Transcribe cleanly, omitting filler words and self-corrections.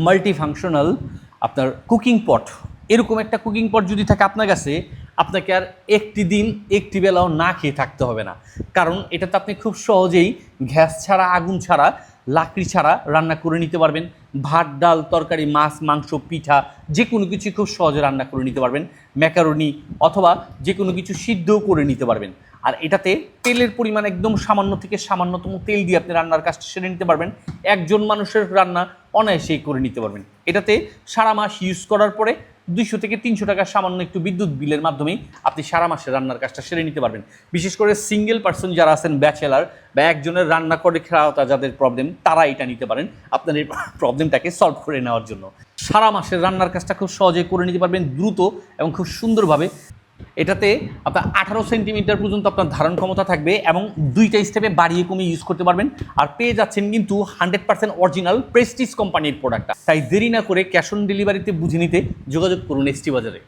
Multi functional আপনার cooking পট, এরকম একটা কুকিং পট যদি থাকে আপনার কাছে, আপনাকে আর একটি দিন একটি বেলাও না খেয়ে থাকতে হবে না। কারণ এটাতে আপনি খুব সহজেই গ্যাস ছাড়া, আগুন ছাড়া, লাকড়ি ছাড়া রান্না করে নিতে পারবেন। ভাত, ডাল, তরকারি, মাছ, মাংস, পিঠা যে কোনো কিছু খুব সহজে রান্না করে নিতে পারবেন। ম্যাকারনি অথবা যে কোনো কিছু সিদ্ধও করে নিতে পারবেন। আর এটাতে তেলের পরিমাণ একদম সামান্য থেকে সামান্যতম তেল দিয়ে আপনি রান্নার কাজটা সেরে নিতে পারবেন। একজন মানুষের রান্না অনায়াসেই করে নিতে পারবেন। এটাতে সারা মাস ইউজ করার পরে 200 থেকে 300 টাকা সামান্য একটু বিদ্যুৎ বিলের মাধ্যমেই আপনি সারা মাসে রান্নার কাজটা সেরে নিতে পারবেন। বিশেষ করে সিঙ্গেল পার্সন যারা আছেন, ব্যাচেলার বা একজনের রান্না করে খাওয়া যাদের প্রবলেম, তারা এটা নিতে পারেন আপনার এই প্রবলেমটাকে সলভ করে নেওয়ার জন্য। সারা মাসের রান্নার কাজটা খুব সহজে করে নিতে পারবেন, দ্রুত এবং খুব সুন্দরভাবে। এটাতে আপনার 18 সেন্টিমিটার পর্যন্ত আপনার ধারণ ক্ষমতা থাকবে এবং 2টা স্টেপে বাড়িয়ে কমিয়ে ইউজ করতে পারবেন। আর পেয়ে যাচ্ছেন কিন্তু 100% অরিজিনাল প্রেস্টিজ কোম্পানির প্রোডাক্টটা। তাই দেরি না করে ক্যাশ অন ডেলিভারিতে বুঝে নিতে যোগাযোগ করুন এসটি বাজারে।